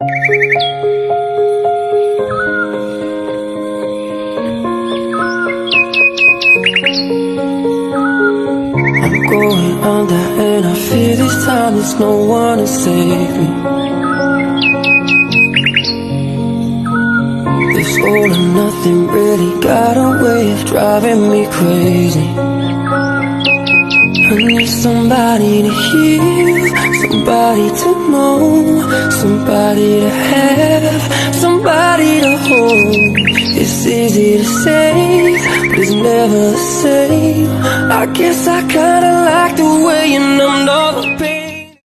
I'm going under and I fear this time there's no one to save me. This all or nothing really got a way of driving me crazy. I need somebody to hear, somebody to know, somebody to have, somebody to hold. It's easy to say, but it's never the same. I guess I kinda like the way you numbed all the pain.